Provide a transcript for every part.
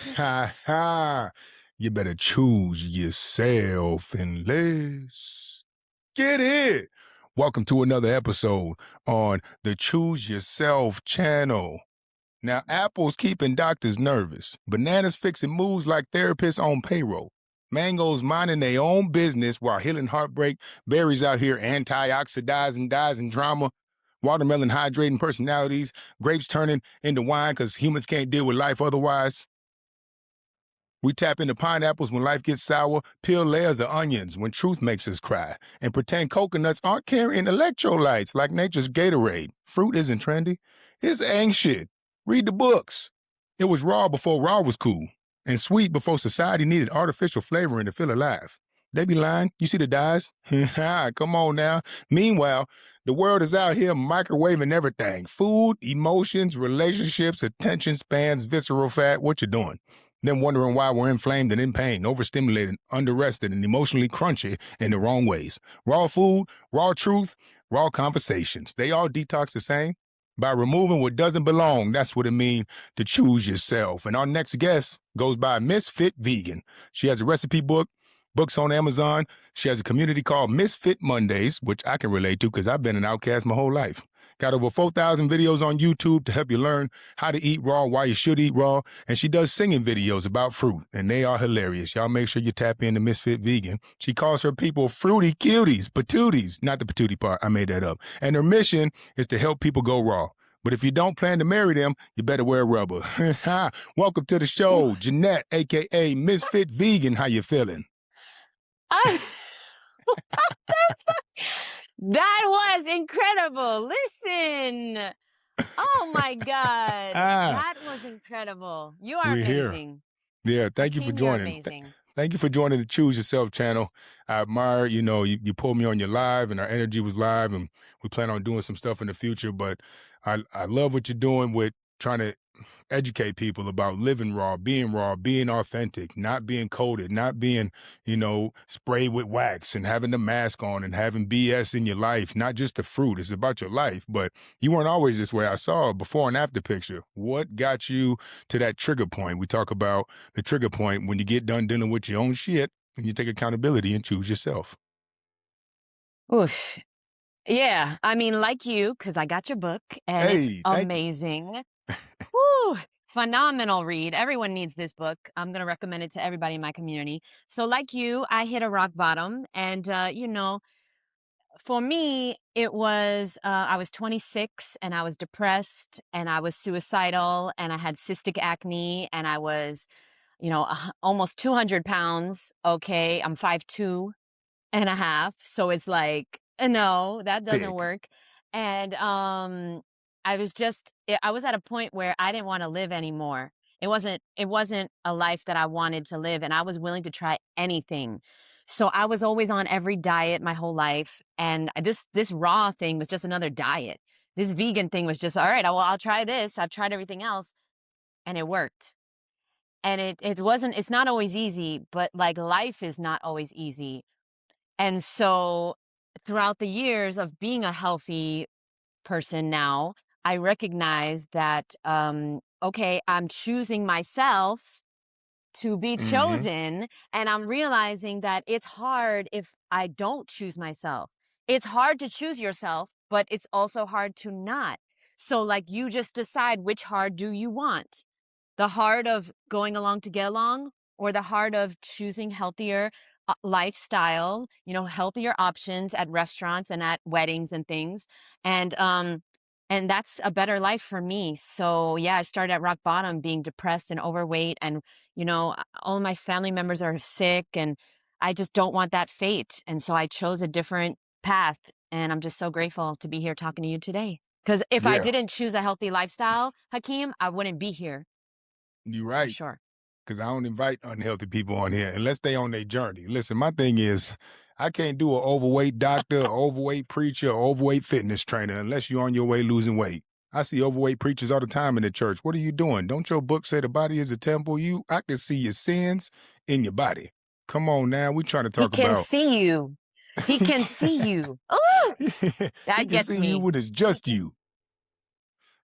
Ha ha. You better choose yourself and let's get it. Welcome to another episode on the Choose Yourself channel. Now, apples keeping doctors nervous. Bananas fixing moves like therapists on payroll. Mangoes minding their own business while healing heartbreak. Berries out here antioxidizing dyes and drama. Watermelon hydrating personalities. Grapes turning into wine because humans can't deal with life otherwise. We tap into pineapples when life gets sour, peel layers of onions when truth makes us cry, and pretend coconuts aren't carrying electrolytes like nature's Gatorade. Fruit isn't trendy. It's ancient. Read the books. It was raw before raw was cool, and sweet before society needed artificial flavoring to feel alive. They be lying. You see the dyes? Come on now. Meanwhile, the world is out here microwaving everything. Food, emotions, relationships, attention spans, visceral fat. What you doing? Then wondering why we're inflamed and in pain, overstimulated, underrested, and emotionally crunchy in the wrong ways. Raw food, raw truth, raw conversations. They all detox the same. By removing what doesn't belong, that's what it means to choose yourself. And our next guest goes by Ms.FitVegan. She has a recipe book, books on Amazon. She has a community called Misfit Mondays, which I can relate to because I've been an outcast my whole life. Got over 4,000 videos on YouTube to help you learn how to eat raw, why you should eat raw. And she does singing videos about fruit, and they are hilarious. Y'all make sure you tap into Ms.FitVegan. She calls her people fruity cuties, patooties, not the patootie part, I made that up. And her mission is to help people go raw. But if you don't plan to marry them, you better wear rubber. Welcome to the show, Jeanette, a.k.a. Ms.FitVegan. How you feeling? That was incredible. Listen. Oh my God. That was incredible. You are amazing. Yeah, thank you for joining. Thank you for joining the Choose Yourself channel. I admire, you pulled me on your live and our energy was live and we plan on doing some stuff in the future, but I love what you're doing with trying to educate people about living raw, being authentic, not being coded, not being, sprayed with wax and having the mask on and having BS in your life, not just the fruit. It's about your life, but you weren't always this way. I saw a before and after picture. What got you to that trigger point? We talk about the trigger point when you get done dealing with your own shit and you take accountability and choose yourself. Oof. Yeah. I mean, like you, because I got your book and it's amazing. Woo! Phenomenal read. Everyone needs this book. I'm going to recommend it to everybody in my community. So like you, I hit a rock bottom and, for me, it was, I was 26 and I was depressed and I was suicidal and I had cystic acne and I was, almost 200 pounds. Okay. I'm 5'2" and a half. So it's like, no, that doesn't work. And, I was at a point where I didn't want to live anymore. It wasn't a life that I wanted to live and I was willing to try anything. So I was always on every diet my whole life. And this raw thing was just another diet. This vegan thing was just, all right, I'll try this. I've tried everything else and it worked. And it's not always easy, but like life is not always easy. And so throughout the years of being a healthy person now, I recognize that, okay, I'm choosing myself to be chosen. And I'm realizing that it's hard if I don't choose myself. It's hard to choose yourself, but it's also hard to not. So like you just decide which hard do you want? The hard of going along to get along or the hard of choosing healthier lifestyle, healthier options at restaurants and at weddings and things. And that's a better life for me. So yeah, I started at rock bottom being depressed and overweight and, all of my family members are sick and I just don't want that fate. And so I chose a different path and I'm just so grateful to be here talking to you today. Because if I didn't choose a healthy lifestyle, Hakeem, I wouldn't be here. You're right. For sure. Because I don't invite unhealthy people on here unless they on their journey. Listen, my thing is, I can't do an overweight doctor, overweight preacher, overweight fitness trainer unless you're on your way losing weight. I see overweight preachers all the time in the church. What are you doing? Don't your book say the body is a temple? I can see your sins in your body. Come on now, we trying to talk about. He can see you. He can see you. Oh, that he gets can see me. you when it's just you.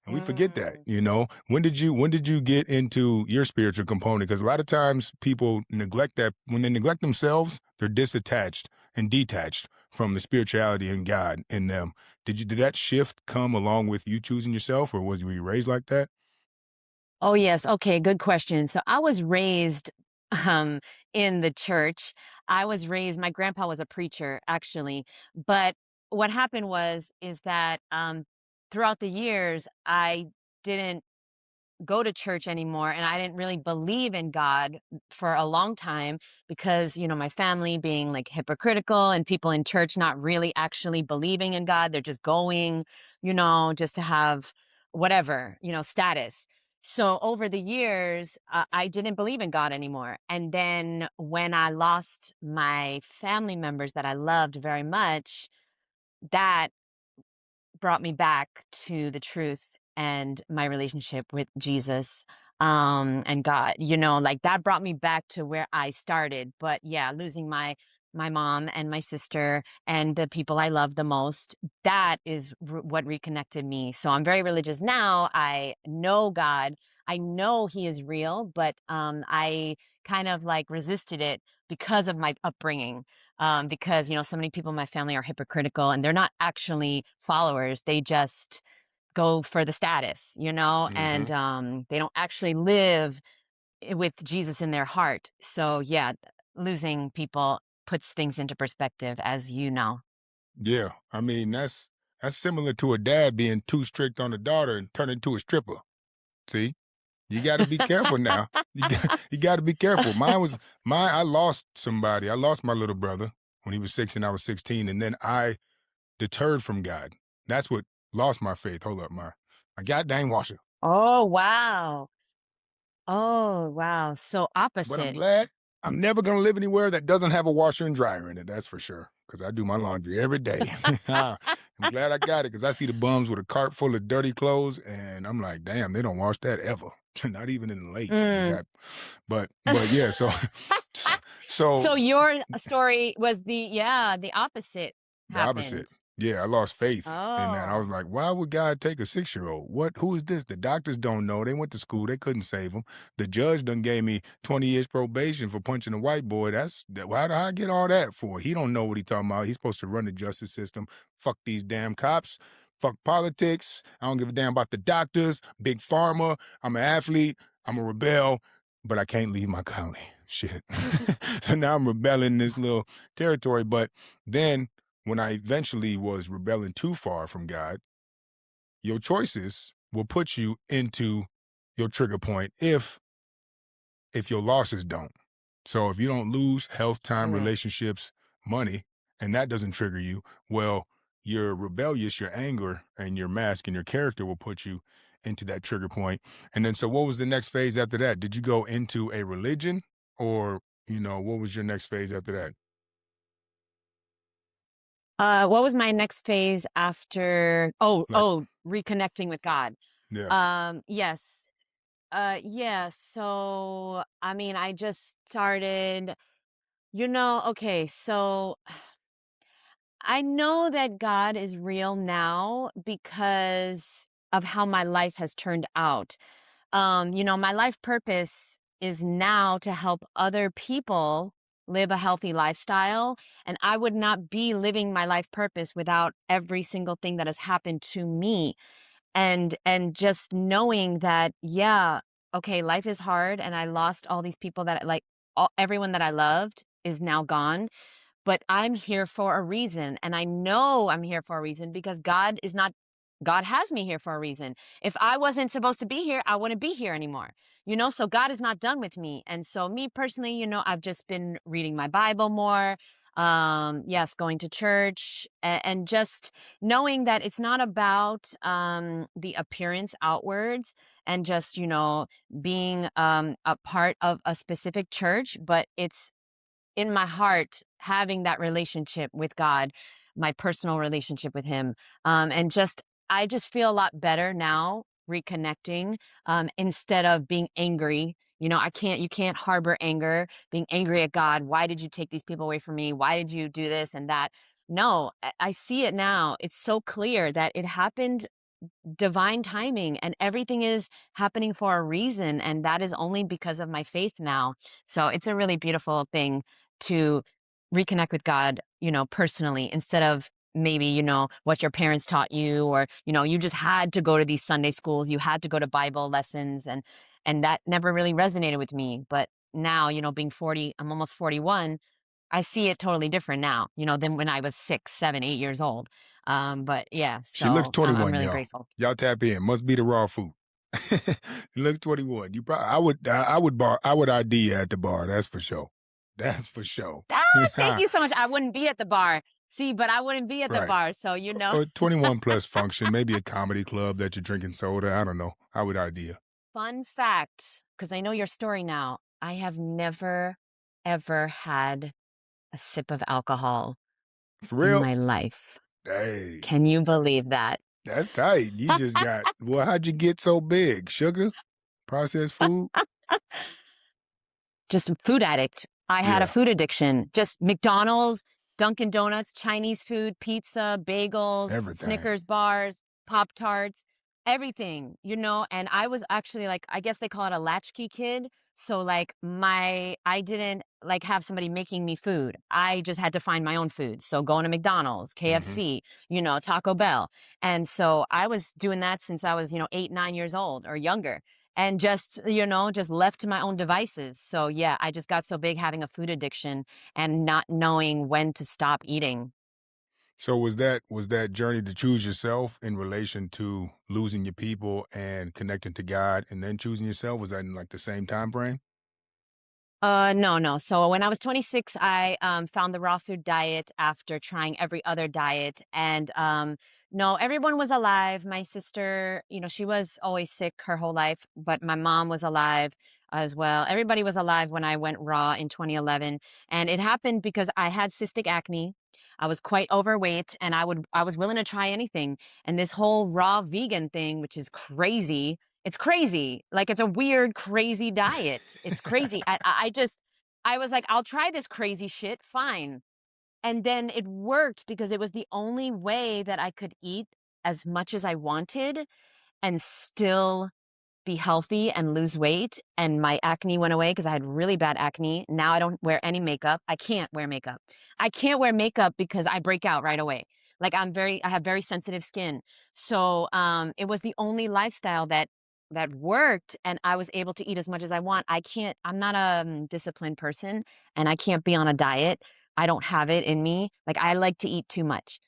And we forget that, Mm. you know. When did you get into your spiritual component? Because a lot of times people neglect that. When they neglect themselves, they're disattached and detached from the spirituality and God in them. Did that shift come along with you choosing yourself, or were you raised like that? Oh, yes. Okay, good question. So I was raised um in the church. My grandpa was a preacher actually, but what happened was is that throughout the years I didn't go to church anymore and I didn't really believe in God for a long time because, my family being like hypocritical and people in church not really actually believing in God. They're just going, just to have whatever, status. So over the years, I didn't believe in God anymore. And then when I lost my family members that I loved very much, that brought me back to the truth and my relationship with Jesus and God. Like that brought me back to where I started. But yeah, losing my mom and my sister and the people I love the most, that is what reconnected me. So I'm very religious now. I know God. I know he is real, but I kind of like resisted it because of my upbringing, because so many people in my family are hypocritical and they're not actually followers. They just go for the status, and Hmm. they don't actually live with Jesus in their heart. So yeah, losing people puts things into perspective, as you know. Yeah, I mean that's similar to a dad being too strict on a daughter and turning into a stripper. See, you got to be careful now. You got to be careful. I lost somebody. I lost my little brother when he was 6 and I was 16, and then I deterred from God. That's what lost my faith. Hold up, my goddamn washer. Oh wow. Oh wow. So But I'm opposite. glad I'm never gonna live anywhere that doesn't have a washer and dryer in it. That's for sure. Because I do my laundry every day. I'm glad I got it because I see the bums with a cart full of dirty clothes, and I'm like, damn, they don't wash that ever. Not even in the lake. They Mm. got, but yeah. So, so So your story was the opposite the opposite. happened. Yeah, I lost faith in that. I was Oh. like, why would God take a 6-year-old? What? Who is this? The doctors don't know. They went to school. They couldn't save him. The judge done gave me 20 years probation for punching a white boy. Why did I get all that for? He don't know what he talking about. He's supposed to run the justice system. Fuck these damn cops. Fuck politics. I don't give a damn about the doctors. Big pharma. I'm an athlete. I'm a rebel, but I can't leave my county. Shit. So now I'm rebelling in this little territory. But then when I eventually was rebelling too far from God, your choices will put you into your trigger point if your losses don't. So if you don't lose health, time, Mm. relationships, money, and that doesn't trigger you, well, your rebellious, your anger, and your mask and your character will put you into that trigger point. And then, so what was the next phase after that? Did you go into a religion, or what was your next phase after that? What was my next phase after Like, reconnecting with God? yeah. Yes. Yeah, so I mean, I just started, okay, so I know that God is real now because of how my life has turned out. My life purpose is now to help other people live a healthy lifestyle. And I would not be living my life purpose without every single thing that has happened to me. And just knowing that, yeah, okay, life is hard and I lost all these people that everyone that I loved is now gone, but I'm here for a reason, and I know I'm here for a reason because God has me here for a reason. If I wasn't supposed to be here, I wouldn't be here anymore. So God is not done with me. And so me personally, I've just been reading my Bible more. Yes, going to church and just knowing that it's not about the appearance outwards and just, being a part of a specific church, but it's in my heart having that relationship with God, my personal relationship with him. And just I just feel a lot better now reconnecting, instead of being angry. You can't harbor anger, being angry at God. Why did you take these people away from me? Why did you do this and that? No, I see it now. It's so clear that it happened divine timing, and everything is happening for a reason, and that is only because of my faith now. So it's a really beautiful thing to reconnect with God, personally, instead of maybe, what your parents taught you, or, you just had to go to these Sunday schools, you had to go to Bible lessons, and that never really resonated with me. But now, being 40, I'm almost 41, I see it totally different now, than when I was 6, 7, 8 years old. But yeah, She looks so I'm 21, really y'all. grateful. Y'all tap in. Must be the raw food. You look 21. You probably I would ID you at the bar. That's for sure. That's for sure. Ah, thank you so much. I wouldn't be at the bar. See, but I wouldn't be at the Right. bar, so Or 21 plus function, maybe a comedy club that you're drinking soda. I don't know. I would ID you. Fun fact, because I know your story now. I have never, ever had a sip of alcohol For in real? my life. Hey, Can you believe that? that's tight. You just got, well, how'd you get so big? Sugar? Processed food? Just a food addict. I had a Yeah, food addiction. Just McDonald's, Dunkin' Donuts, Chinese food, pizza, bagels, everything. Snickers bars, Pop Tarts, everything, And I was actually like, I guess they call it a latchkey kid. So like I didn't like have somebody making me food. I just had to find my own food. So going to McDonald's, Hmm. KFC, Taco Bell. And so I was doing that since I was, 8, 9 years old or younger, and just left to my own devices. So yeah, I just got so big having a food addiction and not knowing when to stop eating. So was that journey to choose yourself in relation to losing your people and connecting to God and then choosing yourself? Was that in like the same time frame? No, no. So when I was 26, I found the raw food diet after trying every other diet. And no, everyone was alive. My sister, she was always sick her whole life, but my mom was alive as well. Everybody was alive when I went raw in 2011. And it happened because I had cystic acne. I was quite overweight, and I was willing to try anything. And this whole raw vegan thing, which is crazy, it's crazy. Like, it's a weird, crazy diet. It's crazy. I was like, "I'll try this crazy shit, fine." And then it worked because it was the only way that I could eat as much as I wanted and still be healthy and lose weight. And my acne went away because I had really bad acne. Now I don't wear any makeup. I can't wear makeup. I can't wear makeup because I break out right away. Like, I have very sensitive skin. So it was the only lifestyle that worked, and I was able to eat as much as I want. I'm not a disciplined person, and I can't be on a diet. I don't have it in me. Like, I like to eat too much.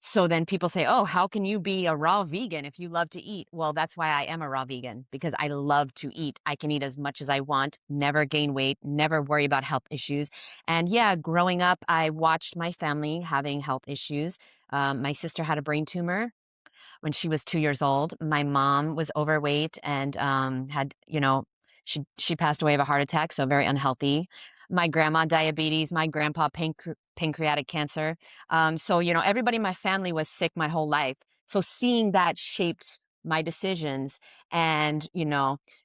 So then people say, "Oh, how can you be a raw vegan if you love to eat?" Well, that's why I am a raw vegan, because I love to eat. I can eat as much as I want, never gain weight, never worry about health issues. And yeah, growing up, I watched my family having health issues. My sister had a brain tumor when she was 2 years old. My mom was overweight and, had, she passed away of a heart attack, so very unhealthy. My grandma, diabetes, my grandpa, pancreatic cancer. So, everybody in my family was sick my whole life. So seeing that shaped my decisions. And,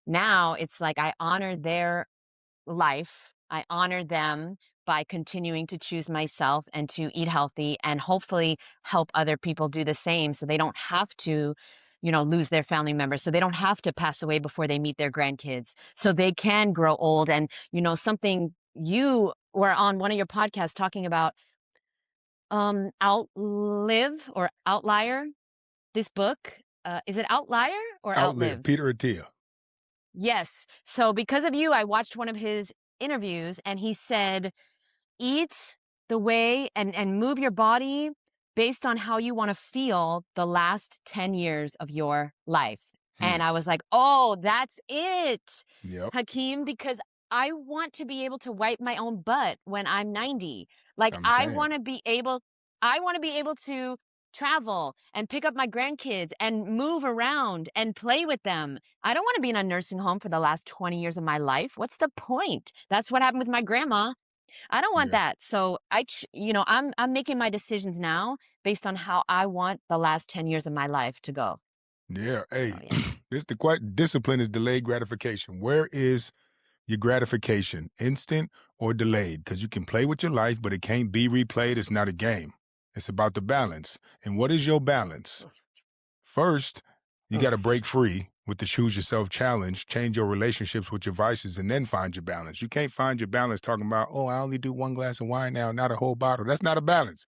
now it's like I honor their life. I honor them by continuing to choose myself and to eat healthy, and hopefully help other people do the same so they don't have to, lose their family members. So they don't have to pass away before they meet their grandkids. So they can grow old. And, something you were on one of your podcasts talking about, Outlive or Outlier, this book. Is it Outlier or Outlive, Outlive? Peter Attia. Yes. So because of you, I watched one of his interviews, and he said, eat the way and move your body based on how you want to feel the last 10 years of your life. Hmm. And I was like, "Oh, that's it, Yep. Hakeem, because I want to be able to wipe my own butt when I'm 90. Like, I'm saying. I want to be able to travel and pick up my grandkids and move around and play with them. I don't want to be in a nursing home for the last 20 years of my life. What's the point? That's what happened with my grandma. I don't want Yeah. that. So I'm making my decisions now based on how I want the last 10 years of my life to go. Yeah. So Hey, yeah. this the quite discipline is delayed gratification. Where is your gratification? Instant or delayed? Because you can play with your life, but it can't be replayed. It's not a game. It's about the balance. And what is your balance? First, you got to Oof. break free with the Choose Yourself Challenge, change your relationships with your vices, and then find your balance. You can't find your balance talking about, oh, I only do one glass of wine now, not a whole bottle. That's not a balance.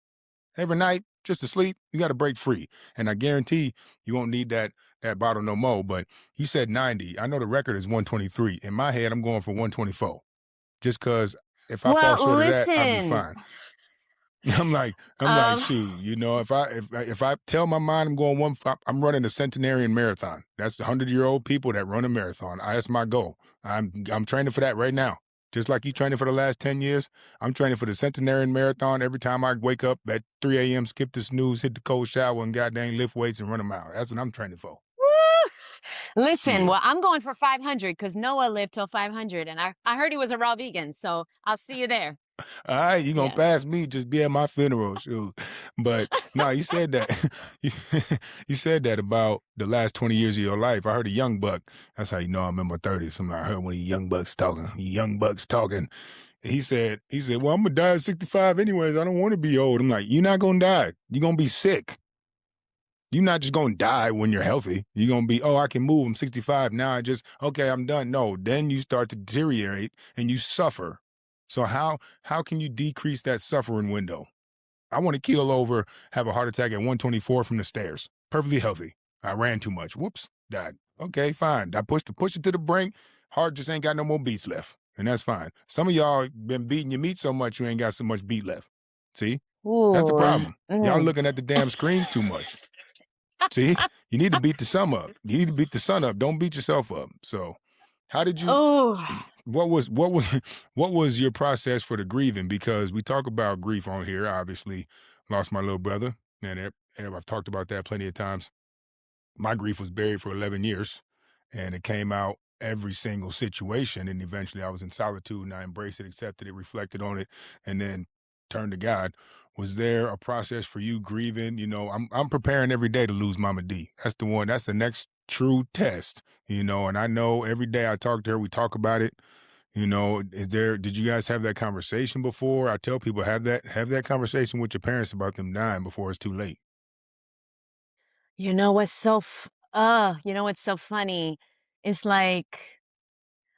Every night, just to sleep, you got to break free. And I guarantee you won't need that bottle no more. But you said 90. I know the record is 123. In my head, I'm going for 124. Just because if I fall Well, short of that, I'll be listen. fine. I'm like, Um, shoot, if I tell my mind I'm going I'm running a centenarian marathon. That's the 100-year-old people that run a marathon. That's my goal. I'm training for that right now. Just like you training for the last 10 years, I'm training for the centenarian marathon every time I wake up at 3 a.m., skip the snooze, hit the cold shower, and goddamn lift weights and run a mile. That's what I'm training for. listen, Yeah. well, I'm going for 500 because Noah lived till 500, and I heard he was a raw vegan, so I'll see you there. All right, you gonna Yeah. pass me, just be at my funeral, shoot. But no, you said that you, you said that about the last 20 years of your life. I heard a young buck. That's how you know I'm in my 30s. I heard one of you young bucks talking. Young bucks talking. He said, well, I'm gonna die at 65 anyways. I don't want to be old. I'm like, you're not gonna die. You're gonna be sick. You're not just gonna die when you're healthy. You're gonna be, oh, I can move. I'm 65 now. Okay, I'm done. No, then you start to deteriorate and you suffer. So how can you decrease that suffering window? I want to keel over, have a heart attack at 124 from the stairs. Perfectly healthy. I ran too much. Whoops, died. Okay, fine. I push it to the brink. Heart just ain't got no more beats left, and that's fine. Some of y'all been beating your meat so much you ain't got so much beat left. See, that's the Ooh. problem. Y'all looking at the damn screens too much. See, you need to beat the sun up. You need to beat the sun up. Don't beat yourself up. So, how did you? Oh. What was what was your process for the grieving? Because we talk about grief on here. I obviously lost my little brother, and I've talked about that plenty of times. My grief was buried for 11 years, and it came out every single situation. And eventually, I was in solitude, and I embraced it, accepted it, reflected on it, and then turned to God. Was there a process for you grieving? I'm preparing every day to lose Mama D. That's the one. That's the next true test. And I know every day I talk to her, we talk about it. Did you guys have that conversation before? I tell people have that conversation with your parents about them dying before it's too late. You know what's so funny? It's like,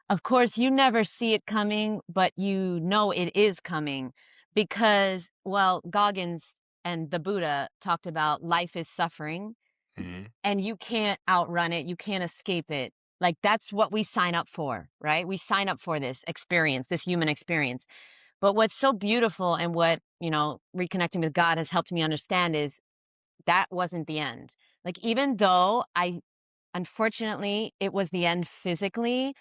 of course, you never see it coming, but you know it is coming because, well, Goggins and the Buddha talked about life is suffering Mhm. and you can't outrun it, you can't escape it. Like, that's what we sign up for, right? We sign up for this experience, this human experience. But what's so beautiful and what, reconnecting with God has helped me understand is that wasn't the end. Like, even though unfortunately, it was the end physically,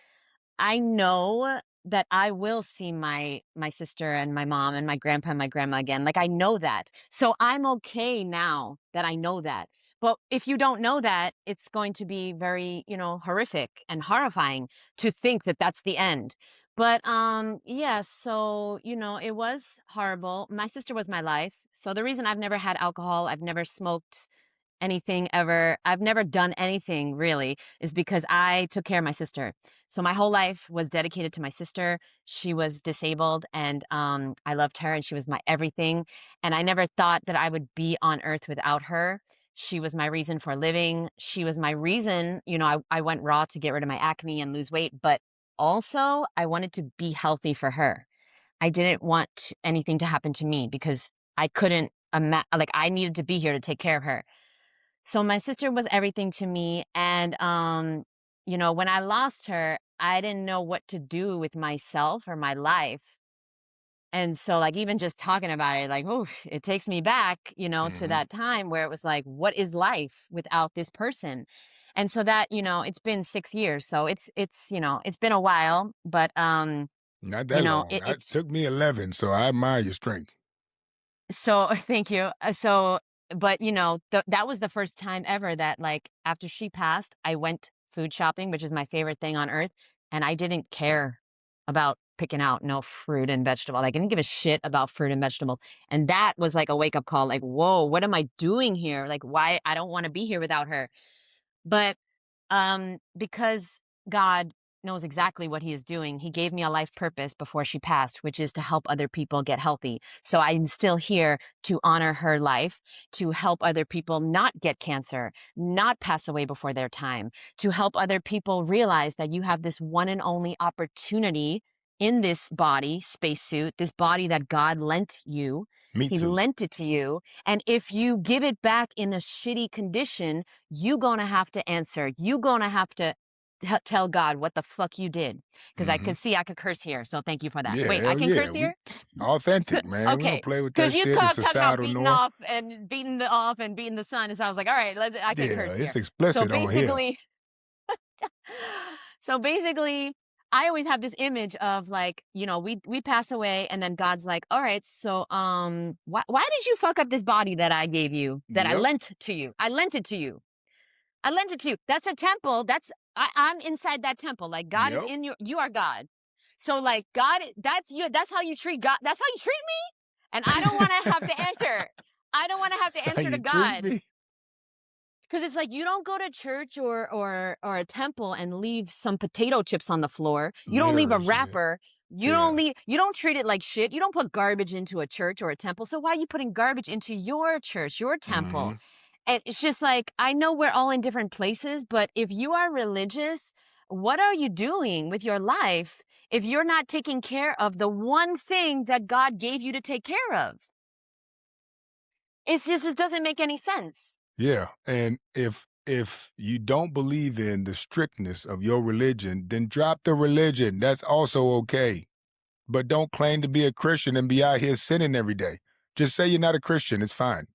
I know that I will see my sister and my mom and my grandpa and my grandma again. Like, I know that. So I'm okay now that I know that. But if you don't know that, it's going to be very, horrific and horrifying to think that that's the end. But yeah, so, it was horrible. My sister was my life. So the reason I've never had alcohol, I've never smoked anything ever, I've never done anything really, is because I took care of my sister. So my whole life was dedicated to my sister. She was disabled and I loved her and she was my everything. And I never thought that I would be on earth without her. She was my reason for living. She was my reason, I went raw to get rid of my acne and lose weight, but also I wanted to be healthy for her. I didn't want anything to happen to me because I couldn't like I needed to be here to take care of her. So my sister was everything to me, and, when I lost her, I didn't know what to do with myself or my life, and so, like, even just talking about it, like, oof, it takes me back, to Mhm. that time where it was like, "What is life without this person?" And so that, it's been 6 years, so it's been a while, but, Not that long. It it's took me 11, so I admire your strength. so thank you. But that was the first time ever that like after she passed, I went food shopping, which is my favorite thing on earth, and I didn't care about picking out no fruit and vegetable. Like, I didn't give a shit about fruit and vegetables. And that was like a wake up call. Like, whoa, what am I doing here? Like, why I don't want to be here without her. But because God knows exactly what he is doing. He gave me a life purpose before she passed, which is to help other people get healthy. So I'm still here to honor her life, to help other people not get cancer, not pass away before their time, to help other people realize that you have this one and only opportunity in this body, spacesuit, this body that God lent you. Meat He suit. lent it to you. And if you give it back in a shitty condition, you gonna have to answer. You gonna have to tell God what the fuck you did. Because I Mm-hmm. could see I could curse here. So thank you for that. Yeah, Wait, I hell can yeah. curse We here? authentic, man. We don't Okay. play with Because that you shit. The talking about societal beating norm. off and beating the off and beating the sun. And so I was like, all right, I can Yeah, curse it's here. So explicit on here. basically, so basically, I always have this image of like, we pass away and then God's like, all right, so why did you fuck up this body that I gave you, that I Yep. lent to you? I lent it to you. I lent it to you. That's a temple. I'm inside that temple. Like God is Yep. in you are God. So like God, that's you. That's how you treat God. That's how you treat me. And I don't want to have to answer. I don't want to have That's to how answer to you treat God. me? Because it's like you don't go to church or a temple and leave some potato chips on the floor. You don't leave Litter a and shit. wrapper. Yeah. You don't treat it like shit. You don't put garbage into a church or a temple. So why are you putting garbage into your church, your temple? Mm-hmm. And it's just like, I know we're all in different places, but if you are religious, what are you doing with your life if you're not taking care of the one thing that God gave you to take care of? It doesn't make any sense. Yeah. And if you don't believe in the strictness of your religion, then drop the religion. That's also okay. But don't claim to be a Christian and be out here sinning every day. Just say you're not a Christian. It's fine.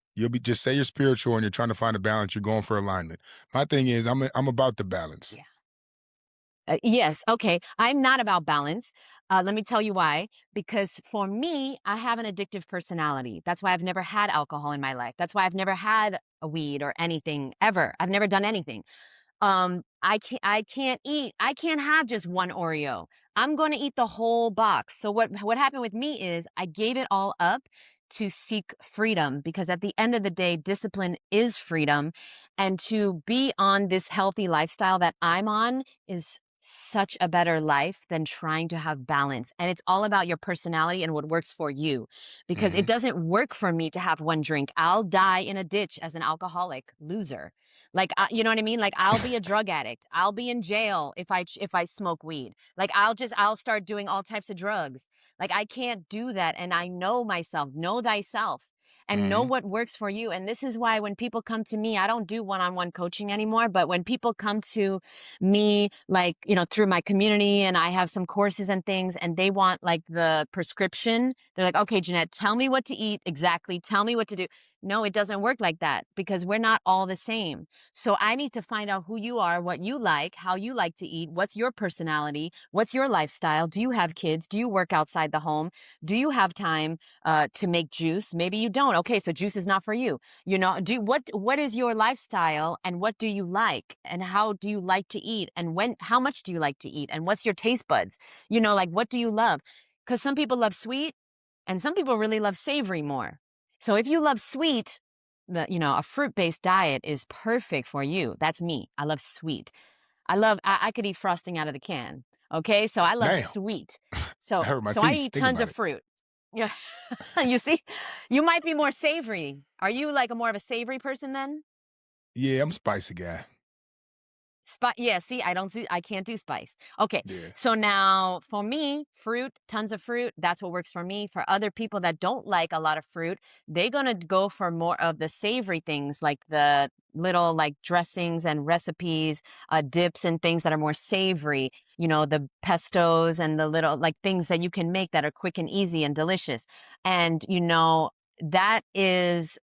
Just say you're spiritual and you're trying to find a balance. You're going for alignment. My thing is, I'm about the balance. Yeah. Yes. Okay. I'm not about balance. Let me tell you why. Because for me, I have an addictive personality. That's why I've never had alcohol in my life. That's why I've never had a weed or anything ever. I've never done anything. I can't have just one Oreo. I'm going to eat the whole box. So what happened with me is I gave it all up to seek freedom, because at the end of the day, discipline is freedom, and to be on this healthy lifestyle that I'm on is such a better life than trying to have balance. And it's all about your personality and what works for you, because Mm-hmm. it doesn't work for me to have one drink. I'll die in a ditch as an alcoholic loser. Like, you know what I mean? Like, I'll be a drug addict. I'll be in jail if I smoke weed. Like, I'll start doing all types of drugs. Like, I can't do that. And I know myself. Know thyself and know Mm-hmm. what works for you. And this is why when people come to me, I don't do one-on-one coaching anymore. But when people come to me, like, through my community, and I have some courses and things, and they want like the prescription, they're like, okay, Jeanette, tell me what to eat exactly. Tell me what to do. No, it doesn't work like that, because we're not all the same. So I need to find out who you are, what you like, how you like to eat, what's your personality, what's your lifestyle. Do you have kids? Do you work outside the home? Do you have time to make juice? Maybe you don't. Okay, so juice is not for you. What is your lifestyle, and what do you like, and how do you like to eat, and how much do you like to eat, and what's your taste buds? Like, what do you love? Because some people love sweet and some people really love savory more. So if you love sweet, a fruit-based diet is perfect for you. That's me. I love sweet. I could eat frosting out of the can. Okay. So I love Damn. sweet. That So, hurt my so I teeth. eat Think tons about of it. fruit. Yeah. You see, you might be more savory. Are you like more of a savory person then? Yeah, I'm a spicy guy. Yeah, see, I can't do spice. Okay, Yeah. so now for me, fruit, tons of fruit, that's what works for me. For other people that don't like a lot of fruit, they're gonna go for more of the savory things, like the little like dressings and recipes, dips and things that are more savory. The pestos and the little like things that you can make that are quick and easy and delicious. And that is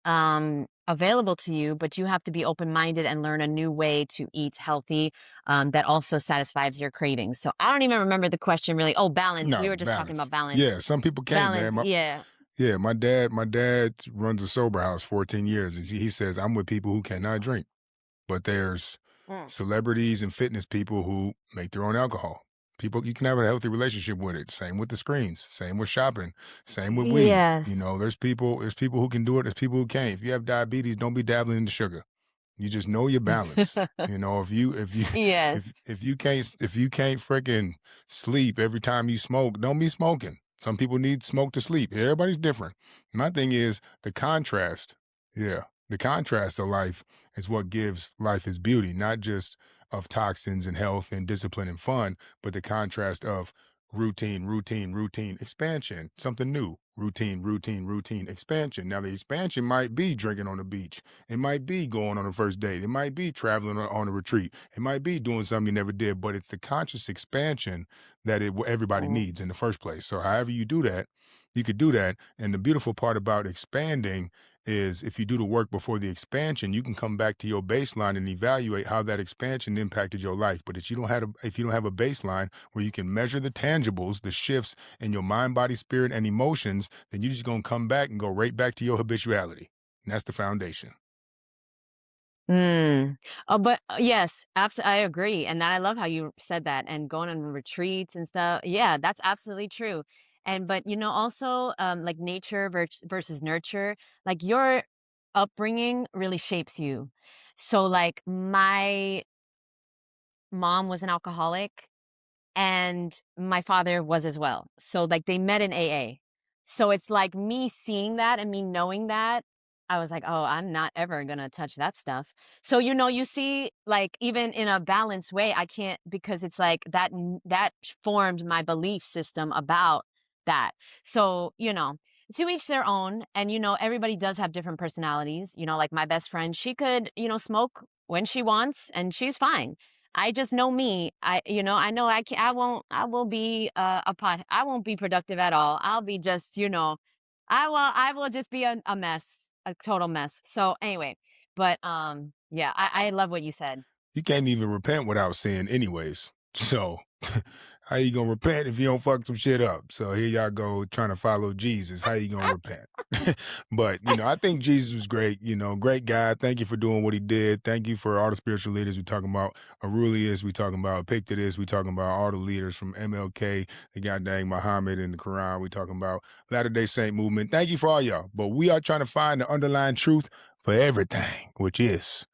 available to you, but you have to be open-minded and learn a new way to eat healthy, that also satisfies your cravings. So I don't even remember the question really. Oh, balance. We No, were just talking balance. about balance. Yeah, some people can't, man. Balance. Yeah. Yeah, my dad runs a sober house 14 years. And he says, I'm with people who cannot drink. But there's Mm. celebrities and fitness people who make their own alcohol. People, you can have a healthy relationship with it. Same with the screens. Same with shopping. Same with weed. Yes. There's people who can do it. There's people who can't. If you have diabetes, don't be dabbling in the sugar. You just know your balance. You know, Yes. if you can't freaking sleep every time you smoke, don't be smoking. Some people need smoke to sleep. Everybody's different. My thing is the contrast. Yeah. The contrast of life is what gives life its beauty, not just of toxins and health and discipline and fun, but the contrast of routine, expansion, something new, routine, expansion. Now, the expansion might be drinking on the beach. It might be going on a first date. It might be traveling on a retreat. It might be doing something you never did, but it's the conscious expansion that everybody Mm. needs in the first place. So, however you do that, you could do that. And the beautiful part about expanding is if you do the work before the expansion, you can come back to your baseline and evaluate how that expansion impacted your life. But if you don't have a baseline where you can measure the tangibles, the shifts in your mind, body, spirit, and emotions, then you're just gonna come back and go right back to your habituality. And that's the foundation. Mm. Oh, but yes, absolutely, I agree, and that I love how you said that, and going on retreats and stuff. Yeah, that's absolutely true. And but also, like nature versus nurture. Like your upbringing really shapes you. So, like my mom was an alcoholic, and my father was as well. So, like, they met in AA. So it's like me seeing that and me knowing that, I was like, "Oh, I'm not ever gonna touch that stuff." So, you see, like, even in a balanced way, I can't because it's like that formed my belief system about that. So, to each their own, and, everybody does have different personalities. Like my best friend, she could, smoke when she wants, and she's fine. I just know me. I know I will be I won't be productive at all. I'll be just, I will just be a mess, a total mess. So anyway, but yeah, I love what you said. You can't even repent without sin anyways. So how you gonna repent if you don't fuck some shit up? So here y'all go trying to follow Jesus. How you gonna repent? But I think Jesus was great, great guy. Thank you for doing what he did. Thank you for all the spiritual leaders we talking about. Aurelius, we talking about Epictetus, we talking about all the leaders from MLK, the goddamn Muhammad in the Quran, we talking about Latter-day Saint movement. Thank you for all y'all. But we are trying to find the underlying truth for everything, which is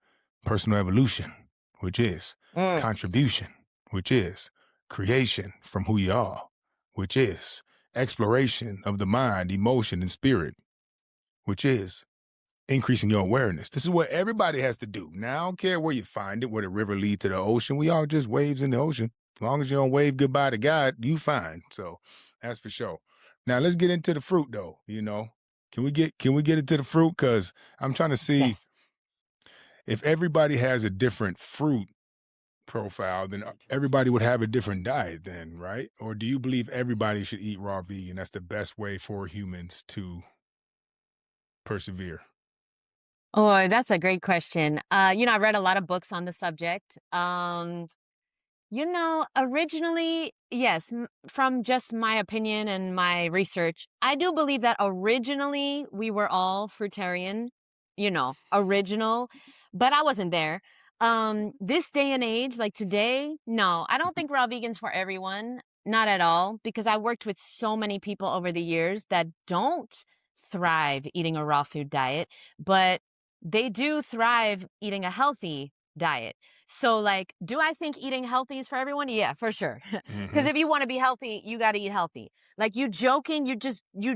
personal evolution, which is Mm. contribution, which is creation from who you are, which is exploration of the mind, emotion, and spirit, which is increasing your awareness. This is what everybody has to do. Now, I don't care where you find it, where the river leads to the ocean. We all just waves in the ocean. As long as you don't wave goodbye to God, you fine. So that's for sure. Now let's get into the fruit though, Can we get into the fruit? Cause I'm trying to see Yes. if everybody has a different fruit profile, then everybody would have a different diet then, right? Or do you believe everybody should eat raw vegan? That's the best way for humans to persevere. Oh, that's a great question. I read a lot of books on the subject. Originally, yes, from just my opinion and my research, I do believe that originally we were all fruitarian, original, but I wasn't there. This day and age, like today, no, I don't think raw vegan's for everyone, not at all, because I worked with so many people over the years that don't thrive eating a raw food diet, but they do thrive eating a healthy diet. So, like, do I think eating healthy is for everyone? Yeah, for sure. Because Hmm. if you want to be healthy, you got to eat healthy. Like, you joking, you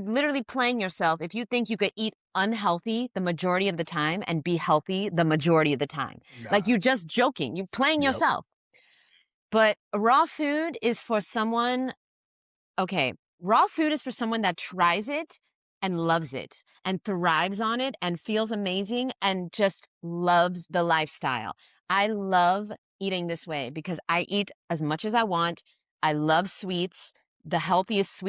literally playing yourself if you think you could eat unhealthy the majority of the time and be healthy the majority of the time. Like, Nah. you just joking, you playing Yep. yourself. But raw food is for someone. Okay, raw food is for someone that tries it and loves it and thrives on it and feels amazing and just loves the lifestyle. I love eating this way because I eat as much as I want. I love sweets. The healthiest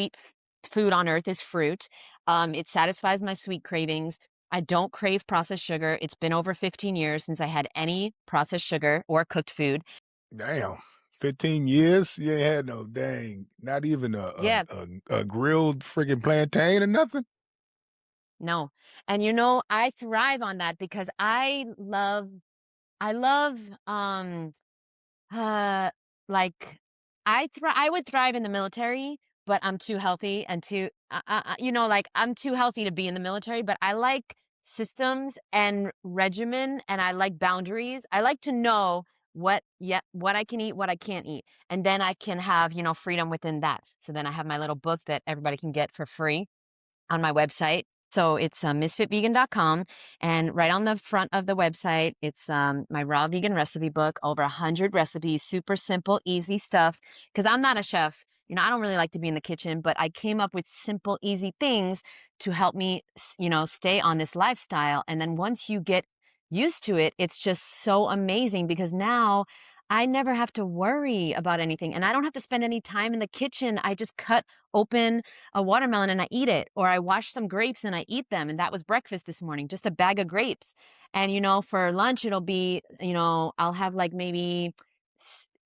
food on earth is fruit. It satisfies my sweet cravings. I don't crave processed sugar. It's been over 15 years since I had any processed sugar or cooked food. Damn. 15 years? You ain't had no dang, not even Yeah, a grilled freaking plantain or nothing? no. And I thrive on that because I love uh like I would thrive in the military, but I'm too healthy and too like I'm too healthy to be in the military, but I like systems and regimen, and I like boundaries. I like to know what I can eat, what I can't eat. And then I can have, freedom within that. So then I have my little book that everybody can get for free on my website. So it's Ms.FitVegan.com. And right on the front of the website, it's my raw vegan recipe book, over 100 recipes, super simple, easy stuff. Because I'm not a chef. I don't really like to be in the kitchen, but I came up with simple, easy things to help me, stay on this lifestyle. And then once you get used to it, it's just so amazing because now I never have to worry about anything and I don't have to spend any time in the kitchen. I just cut open a watermelon and I eat it, or I wash some grapes and I eat them. And that was breakfast this morning, just a bag of grapes. And, for lunch, it'll be, I'll have like maybe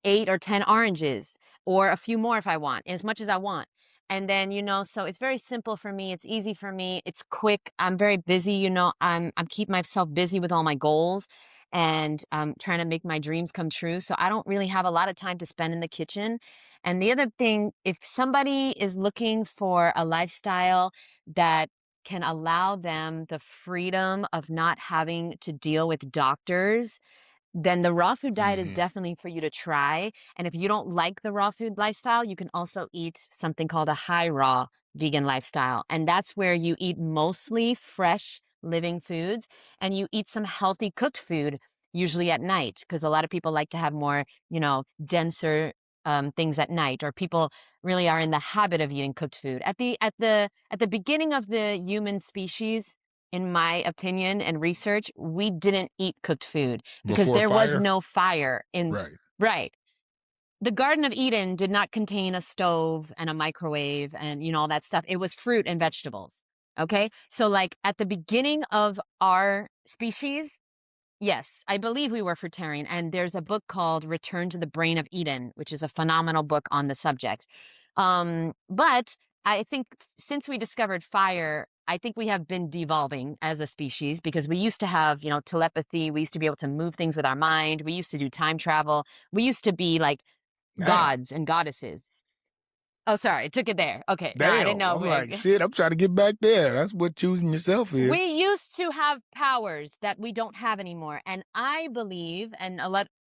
8 or 10 oranges or a few more if I want, as much as I want. And then, so it's very simple for me. It's easy for me. It's quick. I'm very busy. I'm keep myself busy with all my goals and trying to make my dreams come true. So I don't really have a lot of time to spend in the kitchen. And the other thing, if somebody is looking for a lifestyle that can allow them the freedom of not having to deal with doctors, then the raw food diet is Mm-hmm. definitely for you to try. And if you don't like the raw food lifestyle, you can also eat something called a high raw vegan lifestyle. And that's where you eat mostly fresh living foods and you eat some healthy cooked food, usually at night, because a lot of people like to have more, denser things at night, or people really are in the habit of eating cooked food. At the beginning of the human species, in my opinion and research, we didn't eat cooked food because Before there was fire? no fire in. Right. Right. The Garden of Eden did not contain a stove and a microwave and, all that stuff. It was fruit and vegetables. Okay. So, like at the beginning of our species, yes, I believe we were fruitarian. And there's a book called Return to the Brain of Eden, which is a phenomenal book on the subject. But I think since we discovered fire, I think we have been devolving as a species because we used to have, telepathy. We used to be able to move things with our mind. We used to do time travel. We used to be like Damn. gods and goddesses. Oh, sorry, took it there. Okay, no, I didn't Damn. know. I'm like, shit, I'm trying to get back there. That's what choosing yourself We is. used to have powers that we don't have anymore. And I believe, and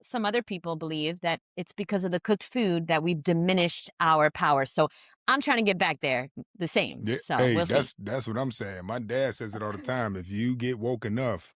some other people believe, that it's because of the cooked food that we've diminished our power. So I'm trying to get back there the same. Yeah, So hey, we'll see. that's what I'm saying. My dad says it all the time. If you get woke enough,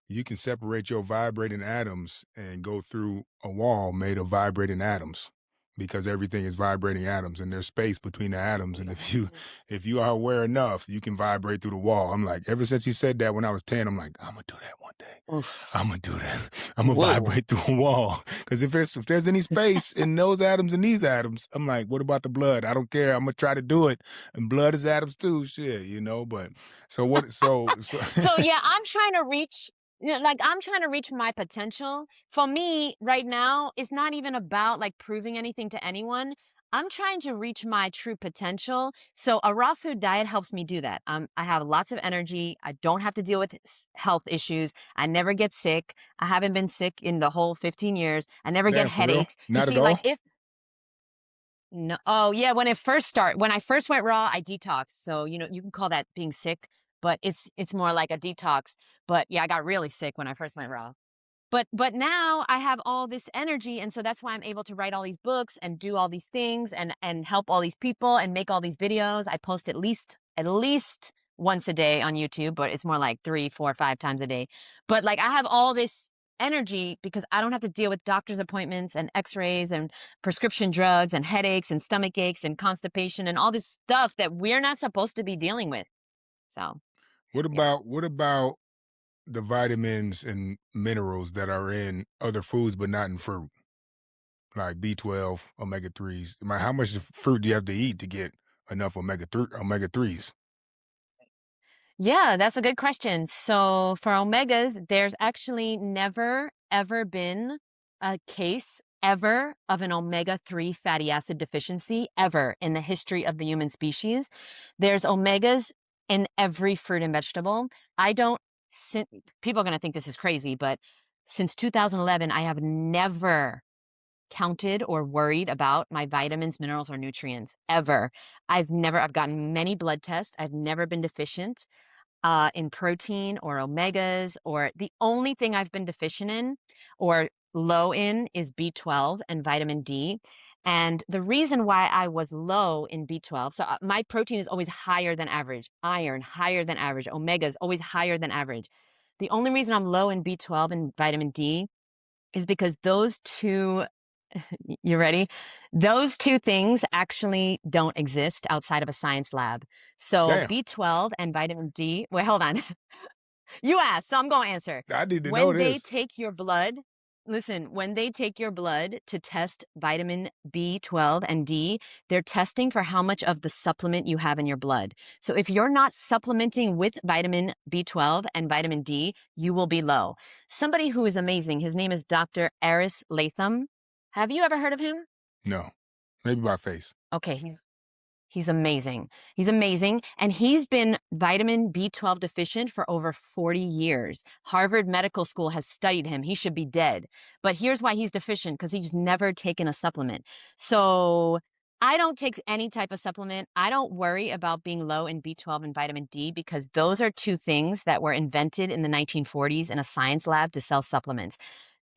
you can separate your vibrating atoms and go through a wall made of vibrating atoms because everything is vibrating atoms and there's space between the atoms. And if you are aware enough, you can vibrate through the wall. I'm like, ever since he said that when I was 10, I'm like, I'm gonna do that one day. Oof. I'm gonna do that. I'm gonna Whoa. vibrate through a wall. Because if there's any space in those atoms and these atoms, I'm like, what about the blood? I don't care. I'm gonna try to do it. And blood is atoms too, shit, But so what? So So yeah, I'm trying to reach, I'm trying to reach my potential. For me right now, it's not even about like proving anything to anyone. I'm trying to reach my true potential. So a raw food diet helps me do that. I have lots of energy. I don't have to deal with health issues. I never get sick. I haven't been sick in the whole 15 years. I never get damn, for real? headaches. You Not at see, like all. if no, oh yeah, when I first went raw, I detoxed. So, you can call that being sick, but it's more like a detox. But yeah, I got really sick when I first went raw. But now I have all this energy, and so that's why I'm able to write all these books and do all these things and help all these people and make all these videos. I post at least once a day on YouTube, but it's more like 3, 4, 5 times a day. But like I have all this energy because I don't have to deal with doctor's appointments and x-rays and prescription drugs and headaches and stomach aches and constipation and all this stuff that we're not supposed to be dealing with. So, yeah. What about the vitamins and minerals that are in other foods but not in fruit, like B12, omega 3s? How much fruit do you have to eat to get enough omega 3s? Yeah, that's a good question. So for omegas, there's actually never, ever been a case ever of an omega-3 fatty acid deficiency ever in the history of the human species. There's omegas in every fruit and vegetable. I don't, sin- People are going to think this is crazy, but since 2011, I have never counted or worried about my vitamins, minerals, or nutrients ever. I've gotten many blood tests. I've never been deficient. in protein or omegas, or the only thing I've been deficient in or low in is B12 and vitamin D. And the reason why I was low in B12, so my protein is always higher than average, iron higher than average, omegas always higher than average. The only reason I'm low in B12 and vitamin D is because those two, you ready? Those two things actually don't exist outside of a science lab. So Damn. B12 and vitamin D, wait, hold on. You asked, so I'm going to answer. I need to know When they this. take your blood, listen, when they take your blood to test vitamin B12 and D, they're testing for how much of the supplement you have in your blood. So if you're not supplementing with vitamin B12 and vitamin D, you will be low. Somebody who is amazing, his name is Dr. Aris Latham. Have you ever heard of him? No. Maybe by face. Okay, he's amazing. He's amazing. And he's been vitamin B12 deficient for over 40 years. Harvard Medical School has studied him. He should be dead. But here's why he's deficient, because he's never taken a supplement. So I don't take any type of supplement. I don't worry about being low in B12 and vitamin D, because those are two things that were invented in the 1940s in a science lab to sell supplements.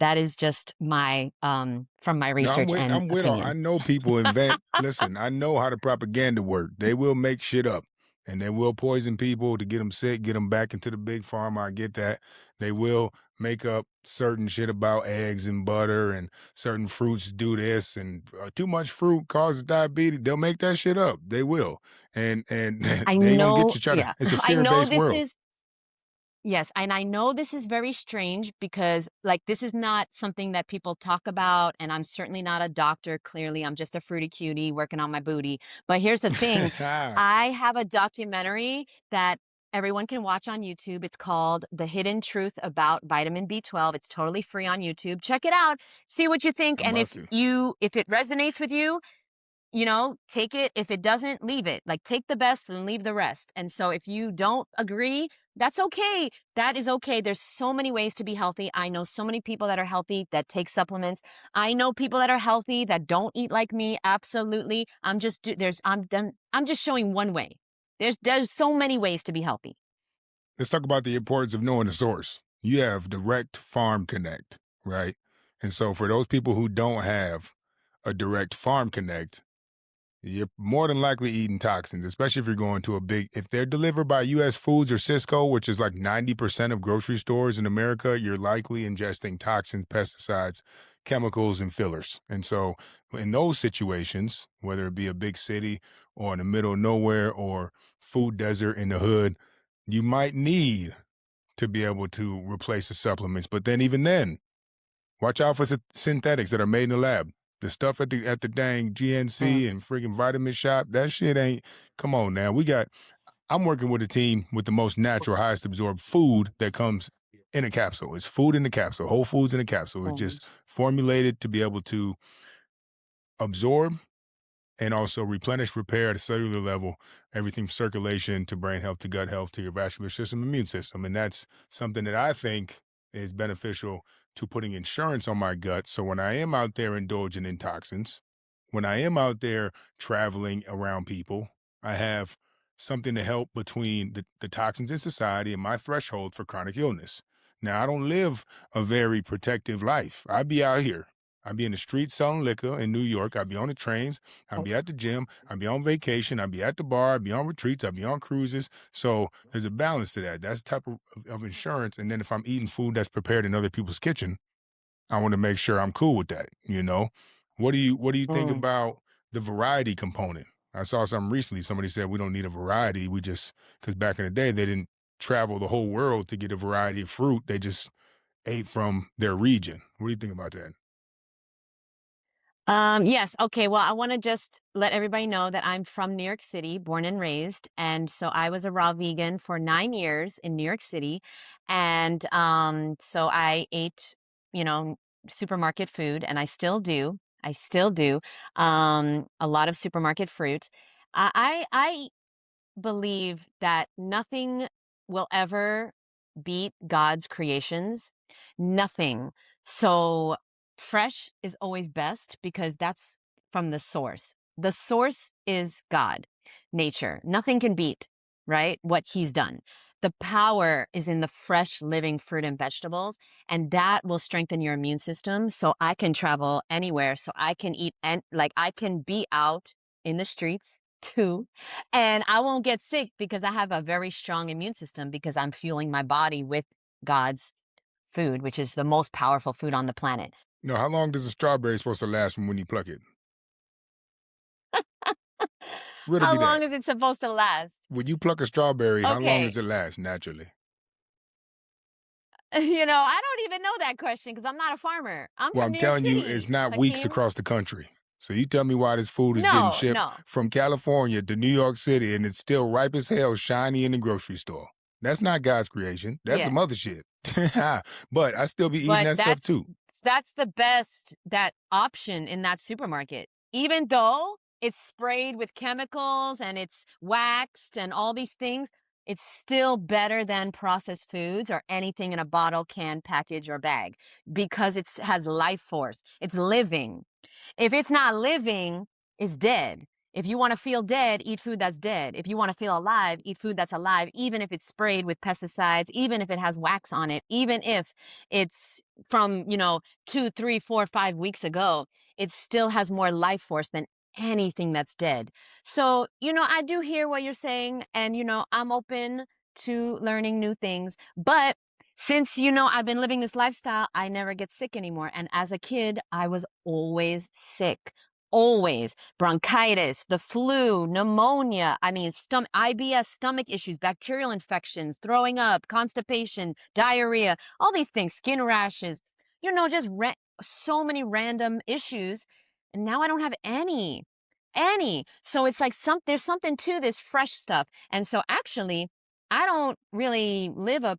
That is just my from my No, research and I'm with all. I opinion. know people invent. Listen, I know how the propaganda work. They will make shit up, and they will poison people to get them sick, get them back into the big pharma. I get that. They will make up certain shit about eggs and butter, and certain fruits do this, and too much fruit causes diabetes. They'll make that shit up. They will, and I they gonna get know, you. Try to. yeah. It's a I fear know based this world. is Yes, and I know this is very strange because, like, this is not something that people talk about, and I'm certainly not a doctor. Clearly, I'm just a fruity cutie working on my booty. But here's the thing, I have a documentary that everyone can watch on YouTube. It's called The Hidden Truth About Vitamin B12. It's totally free on YouTube. Check it out. See what you think. I'm And about to. if it resonates with you, take it. If it doesn't, leave it. Like, take the best and leave the rest. And so if you don't agree, that's okay. That is okay. There's so many ways to be healthy. I know so many people that are healthy that take supplements. I know people that are healthy that don't eat like me. Absolutely. I'm just showing one way. There's so many ways to be healthy. Let's talk about the importance of knowing the source. You have direct farm connect, right? And so for those people who don't have a direct farm connect, you're more than likely eating toxins, especially if you're going to if they're delivered by US Foods or Cisco, which is like 90% of grocery stores in America, you're likely ingesting toxins, pesticides, chemicals, and fillers. And so in those situations, whether it be a big city or in the middle of nowhere or food desert in the hood, you might need to be able to replace the supplements. But then even then, watch out for synthetics that are made in the lab. The stuff at the dang Mm, GNC and freaking vitamin shop, that shit ain't. Come on now, I'm working with a team with the most natural, highest absorbed food that comes in a capsule. It's food in the capsule, whole foods in a capsule. It's mm. just formulated to be able to absorb and also replenish, repair at a cellular level, everything from circulation to brain health to gut health to your vascular system, immune system. And that's something that I think is beneficial to putting insurance on my gut. So when I am out there indulging in toxins, when I am out there traveling around people, I have something to help between the toxins in society and my threshold for chronic illness. Now, I don't live a very protective life. I be out here. I be in the streets selling liquor in New York. I be on the trains. I'll be at the gym. I'll be on vacation. I'll be at the bar. I'll be on retreats. I'll be on cruises. So there's a balance to that. That's the type of insurance. And then if I'm eating food that's prepared in other people's kitchen, I want to make sure I'm cool with that. What do you think Mm. about the variety component? I saw something recently. Somebody said we don't need a variety. We just, because back in the day, they didn't travel the whole world to get a variety of fruit. They just ate from their region. What do you think about that? Yes. Okay. Well, I want to just let everybody know that I'm from New York City, born and raised. And so I was a raw vegan for 9 years in New York City. And so I ate, you know, supermarket food, and I still do. I still do. A lot of supermarket fruit. I believe that nothing will ever beat God's creations. Nothing. So fresh is always best because that's from the source. The source is God, nature. Nothing can beat, right? What he's done. The power is in the fresh living fruit and vegetables, and that will strengthen your immune system so I can travel anywhere, so I can eat and like I can be out in the streets too, and I won't get sick because I have a very strong immune system because I'm fueling my body with God's food, which is the most powerful food on the planet. No, how long does a strawberry supposed to last from when you pluck it? Riddle How me long that. is it supposed to last? When you pluck a strawberry, how long does Okay. it last naturally? I don't even know that question because I'm not a farmer. I'm Well, from I'm New York telling you, it's City, not weeks Hakeem. across the country. So you tell me why this food is getting No, shipped no. from California to New York City and it's still ripe as hell, shiny in the grocery store. That's not God's creation. That's Yeah. some other shit. But I still be eating But that stuff too. that's the best that option in that supermarket. Even though it's sprayed with chemicals and it's waxed and all these things, it's still better than processed foods or anything in a bottle, can, package, or bag because it has life force. It's living. If it's not living, it's dead. If you want to feel dead, eat food that's dead. If you want to feel alive, eat food that's alive, even if it's sprayed with pesticides, even if it has wax on it, even if it's from, 2, 3, 4, 5 weeks ago, it still has more life force than anything that's dead. So, I do hear what you're saying, and, I'm open to learning new things. But since, I've been living this lifestyle, I never get sick anymore. And as a kid, I was always sick. Always. Bronchitis, the flu, pneumonia. I mean, IBS, stomach issues, bacterial infections, throwing up, constipation, diarrhea, all these things, skin rashes, just so many random issues. And now I don't have any. So it's like there's something to this fresh stuff. And so actually, I don't really live a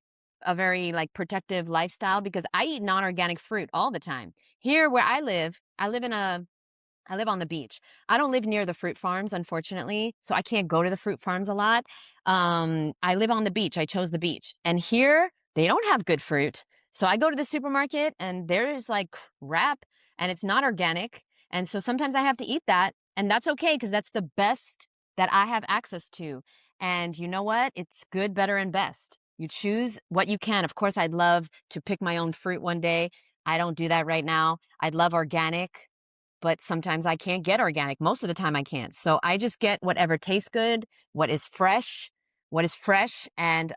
very like protective lifestyle because I eat non-organic fruit all the time. Here where I live on the beach. I don't live near the fruit farms, unfortunately, so I can't go to the fruit farms a lot. I live on the beach. I chose the beach. And here, they don't have good fruit. So I go to the supermarket and there's like crap and it's not organic. And so sometimes I have to eat that. And that's okay because that's the best that I have access to. And you know what? It's good, better, and best. You choose what you can. Of course, I'd love to pick my own fruit one day. I don't do that right now. I'd love organic, but sometimes I can't get organic. Most of the time I can't. So I just get whatever tastes good, what is fresh. And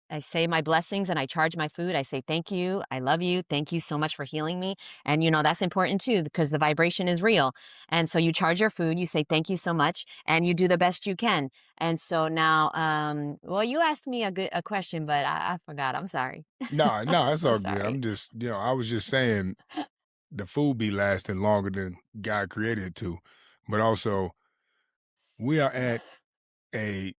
I say my blessings and I charge my food. I say thank you. I love you. Thank you so much for healing me. And that's important too because the vibration is real. And so you charge your food, you say thank you so much, and you do the best you can. And so now, well, you asked me a question, but I forgot. I'm sorry. No, I'm no, that's so all good. sorry. I'm just, I was just saying the food be lasting longer than God created it to. But also, we are at a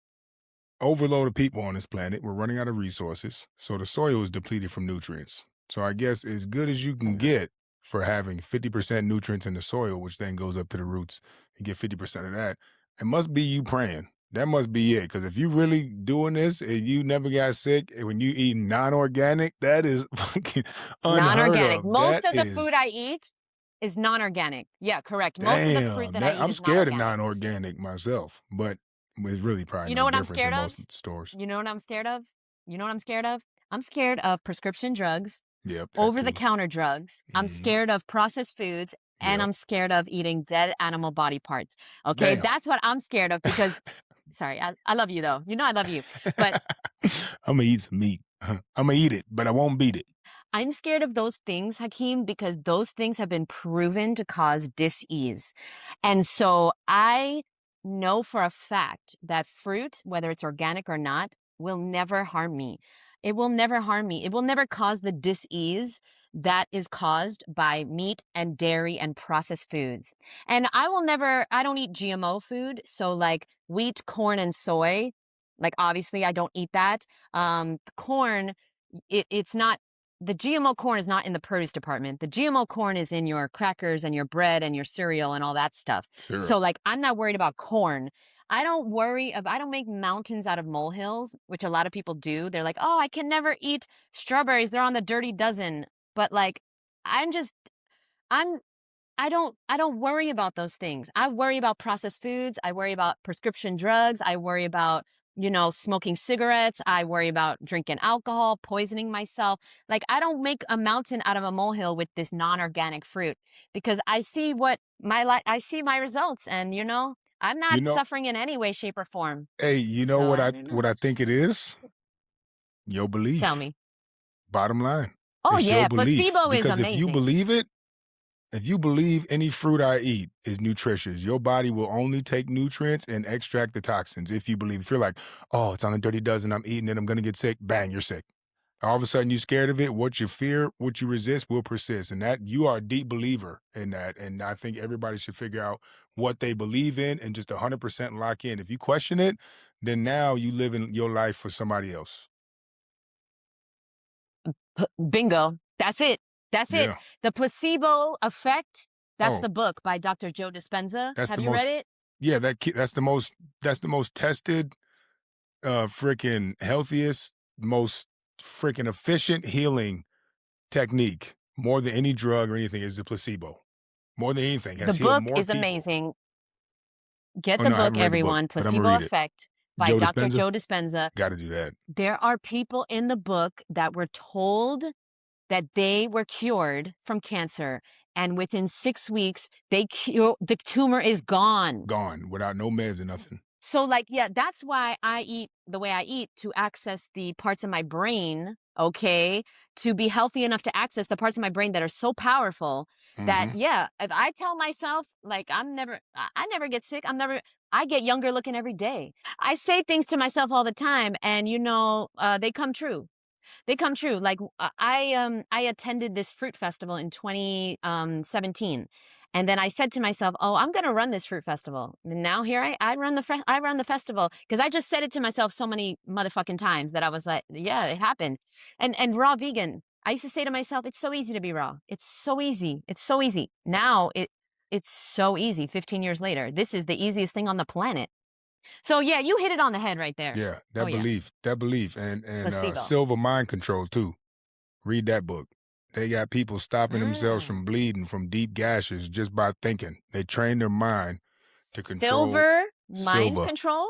overload of people on this planet. We're running out of resources. So the soil is depleted from nutrients. So I guess as good as you can get for having 50% nutrients in the soil, which then goes up to the roots, you get 50% of that. It must be you praying. That must be it. Because if you really doing this and you never got sick, and when you eat non-organic, that is fucking unheard Non-organic. of. Most That of the food is I eat is non-organic. Yeah, correct. Most of the fruit damn. that I That eat I'm is not scared of organic. non-organic myself, but it's really probably You know no what I'm difference scared in of? most stores. You know what I'm scared of? You know what I'm scared of? I'm scared of prescription drugs, Yep, that too. over-the-counter drugs. I'm Mhm. scared of processed foods, and Yep. I'm scared of eating dead animal body parts. Okay, Damn. that's what I'm scared of because sorry, I love you though. I love you. But Imma eat some meat. Imma eat it, but I won't beat it. I'm scared of those things, Hakeem, because those things have been proven to cause dis-ease. And so I know for a fact that fruit, whether it's organic or not, will never harm me. It will never harm me. It will never cause the dis-ease that is caused by meat and dairy and processed foods. And I don't eat GMO food. So like wheat, corn, and soy, like obviously I don't eat that. Corn, it's not the GMO corn is not in the produce department. The GMO corn is in your crackers and your bread and your cereal and all that stuff. So Syrup. like I'm not worried about corn. I don't make mountains out of molehills, which a lot of people do. They're like, "Oh, I can never eat strawberries. They're on the dirty dozen." But like I'm just I'm I don't worry about those things. I worry about processed foods. I worry about prescription drugs. I worry about, smoking cigarettes. I worry about drinking alcohol, poisoning myself. Like, I don't make a mountain out of a molehill with this non-organic fruit because I see I see my results, and I'm You not know, suffering in any way, shape, or form. hey, you know So what I I don't what know. I think it is? Your Tell belief. me. Bottom line. Oh It's your yeah, belief. placebo is Because amazing. if you believe any fruit I eat is nutritious, your body will only take nutrients and extract the toxins. If you believe, if you're like, oh, it's on the dirty dozen, I'm eating it, I'm gonna get sick, bang, you're sick. All of a sudden you're scared of it. What you fear, what you resist will persist. And that you are a deep believer in that. And I think everybody should figure out what they believe in and just 100% lock in. If you question it, then now you live in your life for somebody else. Bingo. That's it. That's it. Yeah. The Placebo Effect. That's Oh, the book by Dr. Joe Dispenza. that's Have the you read most, it? yeah, that's the most tested, freaking healthiest, most freaking efficient healing technique more than any drug or anything is the placebo. More than anything The has healed book more is people. amazing. Get Oh, the no, I book, haven't read the book, everyone. but Imma Placebo read it. Effect by Joe Dr. Dispenza? Joe Dispenza. Gotta do that. There are people in the book that were told that they were cured from cancer, and within 6 weeks, the tumor is gone. Gone, without no meds or nothing. So, like, yeah, that's why I eat the way I eat, to access the parts of my brain, okay, to be healthy enough to access the parts of my brain that are so powerful that, Mhm. yeah, if I tell myself, like, I never get sick, I get younger looking every day. I say things to myself all the time, and, they come true. They come true. Like, I attended this fruit festival in 2017, and then I said to myself, "Oh, I'm gonna run this fruit festival." And now here I run the festival because I just said it to myself so many motherfucking times that I was like, "Yeah, it happened." And raw vegan, I used to say to myself, "It's so easy to be raw. It's so easy. It's so easy." Now it's so easy. 15 years later, this is the easiest thing on the planet. So yeah, you hit it on the head right there. Yeah, Oh yeah, that belief, and placebo. Silver Mind Control too. Read that book. They got people stopping themselves Mm. from bleeding from deep gashes just by thinking. They train their mind to control Silver mind Silva, control?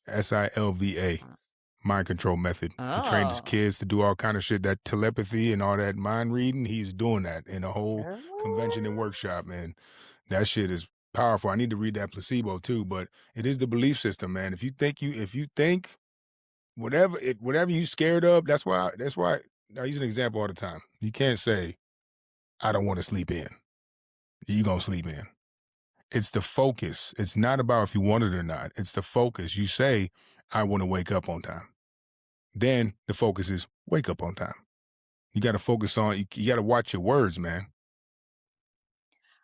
Silva, Uh, mind control method. He trained his Oh. kids to do all kind of shit, that telepathy and all that mind reading. He's doing that in a whole convention and Oh. workshop, man. That shit is powerful. I need to read that placebo too, but it is the belief system, man. If you think whatever you scared of, that's why I use an example all the time. You can't say, I don't want to sleep in. You gonna sleep in. It's the focus. It's not about if you want it or not. It's the focus. You say, I want to wake up on time. Then the focus is wake up on time. You got to focus on, you got to watch your words, man.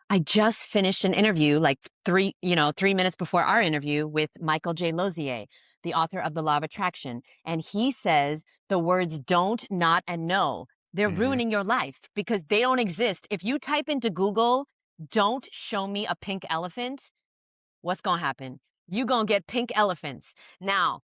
I just finished an interview like 3 minutes before our interview with Michael J. Lozier, the author of The Law of Attraction. And he says the words don't, not, and no, they're Hmm. ruining your life because they don't exist. If you type into Google, don't show me a pink elephant, what's going to happen? You going to get pink elephants. Now,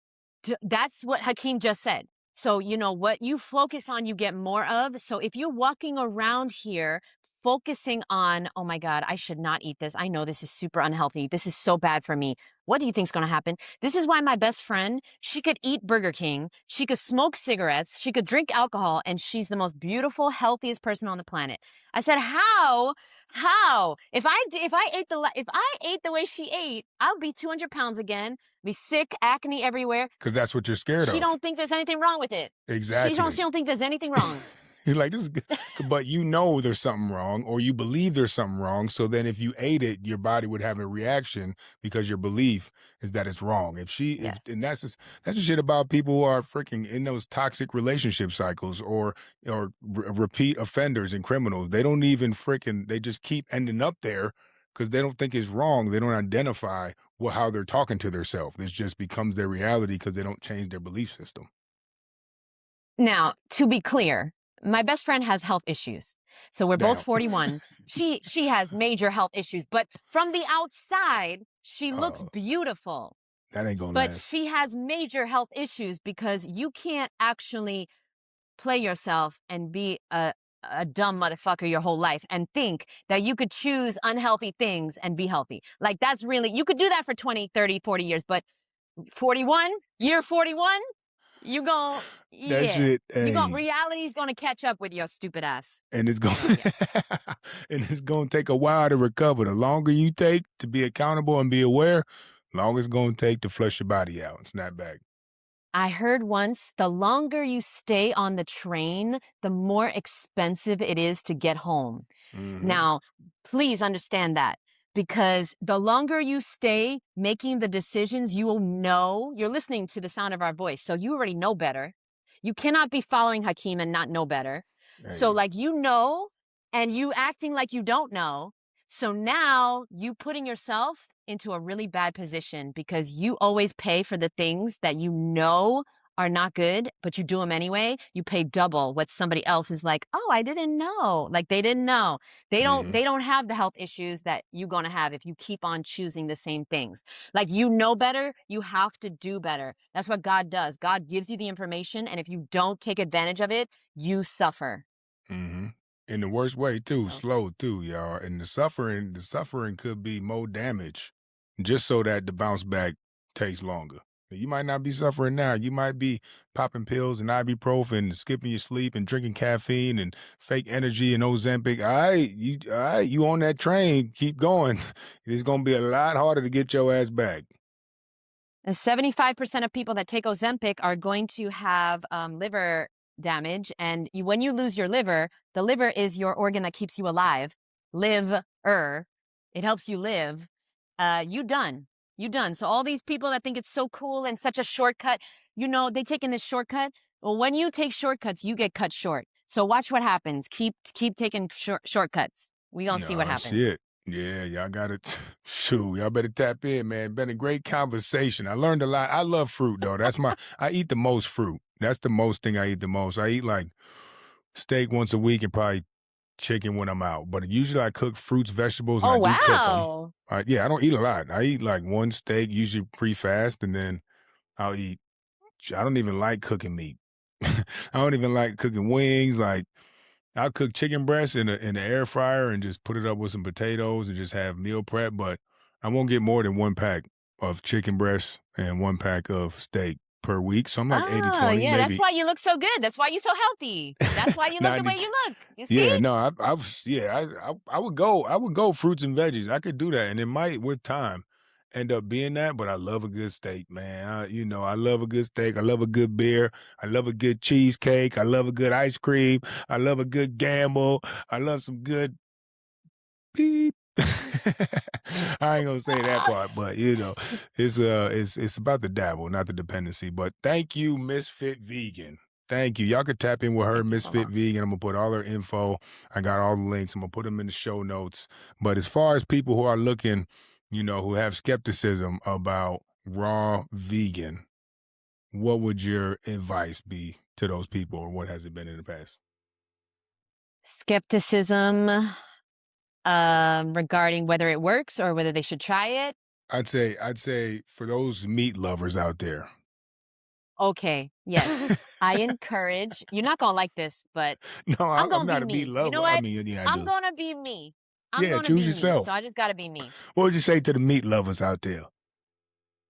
that's what Hakeem just said. So, what you focus on, you get more of. So if you're walking around here focusing on, oh my God, I should not eat this. I know this is super unhealthy. This is so bad for me. What do you think's going to happen? This is why my best friend, she could eat Burger King, she could smoke cigarettes, she could drink alcohol, and she's the most beautiful, healthiest person on the planet. I said, how? How? If I ate the way she ate, I'll be 200 pounds again, be sick, acne everywhere. Because that's what you're scared She of. don't think there's anything wrong with it. She Exactly. don't think there's anything wrong. He's like, this is good. But you know there's something wrong, or you believe there's something wrong. So then if you ate it, your body would have a reaction because your belief is that it's wrong. Yes. And that's the shit about people who are freaking in those toxic relationship cycles or repeat offenders and criminals. They don't even they just keep ending up there because they don't think it's wrong. They don't identify how they're talking to themselves. It just becomes their reality because they don't change their belief system. Now, to be clear, my best friend has health issues. So we're both Damn. 41. She has major health issues, but from the outside, she looks uh, beautiful. that ain't gonna But last. she has major health issues because you can't actually play yourself and be a dumb motherfucker your whole life and think that you could choose unhealthy things and be healthy. Like, that's really, you could do that for 20, 30, 40 years, but 41, year 41, you gon' That yeah. shit, Reality's gonna catch up with your stupid ass. and it's going Yeah. and it's going to take a while to recover. The longer you take to be accountable and be aware, longer it's going to take to flush your body out and snap back. I heard once the longer you stay on the train, the more expensive it is to get home. Mm-hmm. Now, please understand that because the longer you stay making the decisions, you will know you're listening to the sound of our voice. So you already know better. You cannot be following Hakeem and not know better. So, Hey. like, you know, and you acting like you don't know. So now you putting yourself into a really bad position because you always pay for the things that you know are not good, but you do them anyway. You pay double what somebody else is like, oh, I didn't know. Like they didn't know. Mm-hmm. They don't have the health issues that you're gonna have if you keep on choosing the same things. Like you know better, you have to do better. That's what God does. God gives you the information, and if you don't take advantage of it, you suffer. Mm-hmm. In the worst way too, So slow too, y'all. And the suffering could be more damage, just so that the bounce back takes longer. You might not be suffering now. You might be popping pills and ibuprofen, skipping your sleep, and drinking caffeine and fake energy and Ozempic. All right, you on that train? Keep going. It's gonna be a lot harder to get your ass back. 75% of people that take Ozempic are going to have liver damage. And when you lose your liver, the liver is your organ that keeps you alive. Liver. It helps you live. You done. You done. So all these people that think it's so cool and such a shortcut, you know, they taking this shortcut. Well, when you take shortcuts, you get cut short. So watch what happens. Keep taking shortcuts. We gonna see what Oh happens. shit. Yeah, y'all gotta shoot. Y'all better tap in, man. Been a great conversation. I learned a lot. I love fruit though. I eat the most fruit. That's the most thing I eat the most. I eat like steak once a week and probably chicken when I'm out. But usually I cook fruits, vegetables, and Oh I do cook them. wow. Yeah, I don't eat a lot. I eat like one steak, usually pre-fast, and then I'll eat. I don't even like cooking meat. I don't even like cooking wings. Like I'll cook chicken breast in the air fryer and just put it up with some potatoes and just have meal prep. But I won't get more than one pack of chicken breast and one pack of steak per week. So I'm like 80 Ah, 20, yeah, that's maybe. why you look so good. That's why you're so healthy. That's why you look the way 90. you look. You see? Yeah, no, I would go fruits and veggies. I could do that. And it might with time end up being that, but I love a good steak, man. I love a good steak. I love a good beer. I love a good cheesecake. I love a good ice cream. I love a good gamble. I love some good beep. I ain't gonna say that part, but it's about the dabble, not the dependency. But thank you, Ms.FitVegan. Thank you. Y'all could tap in with her, Thank you so much. Ms.FitVegan. I'm gonna put all her info. I got all the links. I'm gonna put them in the show notes. But as far as people who are looking, who have skepticism about raw vegan, what would your advice be to those people, or what has it been in the past? Skepticism regarding whether it works or whether they should try it. I'd say for those meat lovers out there. Okay, yes. I encourage, you're not gonna like this, but No, I'm I'm gonna be not a meat me. You know lover. I what? mean, yeah, I I'm do. gonna be me. I'm Yeah, gonna choose be me. So yourself. I just gotta be me. What would you say to the meat lovers out there?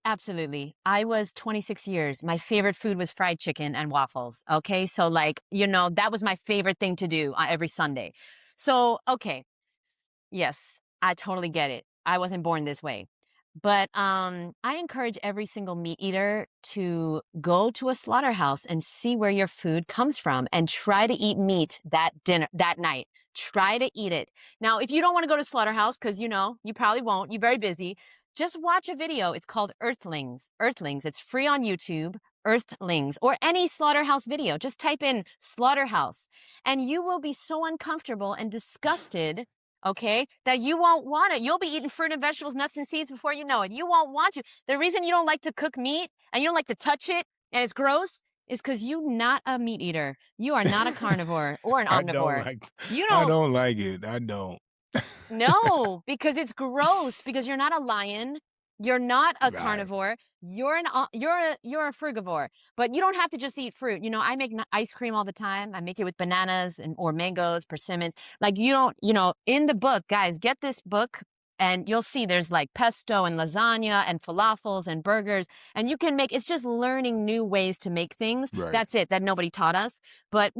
Absolutely. I was 26 years. My favorite food was fried chicken and waffles. Okay. So, like, that was my favorite thing to do every Sunday. So, okay. Yes, I totally get it. I wasn't born this way. But I encourage every single meat eater to go to a slaughterhouse and see where your food comes from and try to eat meat that night. Try to eat it. Now, if you don't want to go to slaughterhouse, because you probably won't, you're very busy, just watch a video. It's called Earthlings. Earthlings. It's free on YouTube. Earthlings or any slaughterhouse video. Just type in slaughterhouse and you will be so uncomfortable and disgusted, okay, that you won't want it. You'll be eating fruit and vegetables, nuts and seeds before you know it. You won't want to. The reason you don't like to cook meat and you don't like to touch it and it's gross is because you're not a meat eater. You are not a carnivore or an I don't omnivore. like You I don't don't like it. I don't. no, because it's gross because you're not a lion. You're not a Right. carnivore. You're a frugivore. But you don't have to just eat fruit. I make ice cream all the time. I make it with bananas or mangoes, persimmons. Like you don't, in the book, guys, get this book and you'll see there's like pesto and lasagna and falafels and burgers, and you can make, it's just learning new ways to make things. Right. That's it, that nobody taught us. But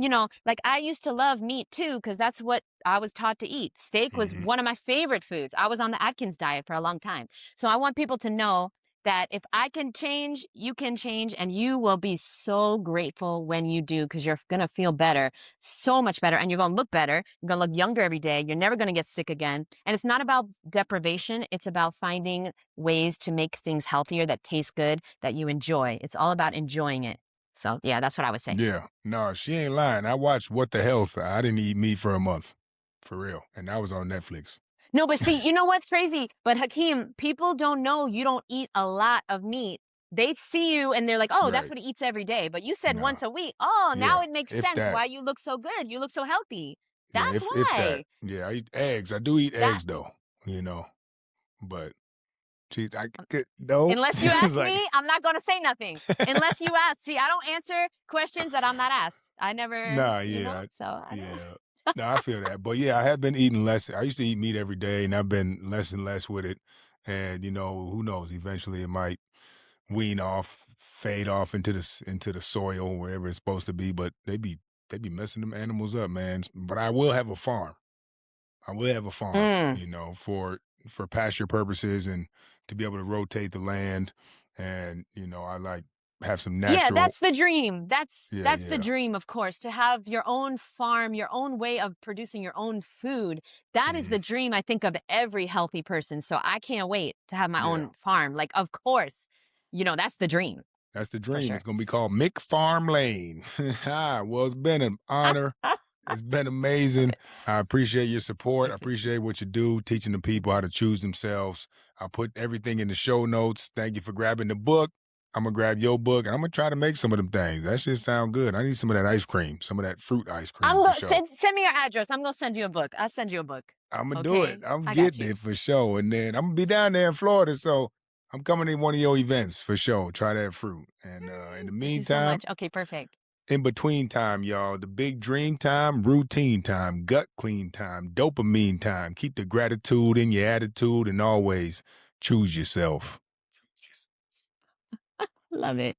like I used to love meat too, because that's what I was taught to eat. Steak was one of my favorite foods. I was on the Atkins diet for a long time. So I want people to know that if I can change, you can change, and you will be so grateful when you do, because you're going to feel better, so much better, and you're going to look better. You're going to look younger every day. You're never going to get sick again. And it's not about deprivation. It's about finding ways to make things healthier that taste good, that you enjoy. It's all about enjoying it. So, yeah, that's what I would say. Yeah. No, she ain't lying. I watched What the Health. I didn't eat meat for a month. For real. And that was on Netflix. No, but see, you know what's crazy? But Hakeem, people don't know you don't eat a lot of meat. They see you and they're like, oh, that's Right. what he eats every day. But you said Nah. once a week. Oh, now Yeah. it makes If sense that. why you look so good. You look so healthy. Yeah, That's if that. why. Yeah, I eat eggs. I do eat That eggs though, But I could no. unless you It's ask like me, I'm not gonna say nothing. Unless you ask. See, I don't answer questions that I'm not asked. I never, nah, yeah. so I don't. Yeah. No, I feel that. But yeah, I have been eating less. I used to eat meat every day and I've been less and less with it. And who knows? Eventually it might wean off, fade off into the soil wherever it's supposed to be. But they be messing them animals up, man. But I will have a farm. I will have a farm, Mm. for pasture purposes and to be able to rotate the land. And I like have some Yeah, natural. that's the dream. That's Yeah, that's the yeah. dream, of course, to have your own farm, your own way of producing your own food. That is Mhm. the dream, I think, of every healthy person. So I can't wait to have my Yeah. own farm. Like, of course, that's the dream. That's the For dream. sure. It's gonna be called Mick Farm Lane. Well, it's been an honor. It's been amazing. I appreciate your support. I appreciate what you do, teaching the people how to choose themselves. I'll put everything in the show notes. Thank you for grabbing the book. I'm gonna grab your book and I'm gonna try to make some of them things. That shit sound good. I need some of that ice cream, some of that fruit ice I'm cream for gonna sure. send me your address. I'm gonna send you a book. I'll send you a book. I'm gonna do Okay? it. I'm I got getting you. it for sure. And then I'm gonna be down there in Florida, so I'm coming to one of your events for sure. Try that fruit. And in the Thank you so meantime, much. Okay, perfect. in between time, y'all, the big dream time, routine time, gut clean time, dopamine time. Keep the gratitude in your attitude and always choose yourself. Love it.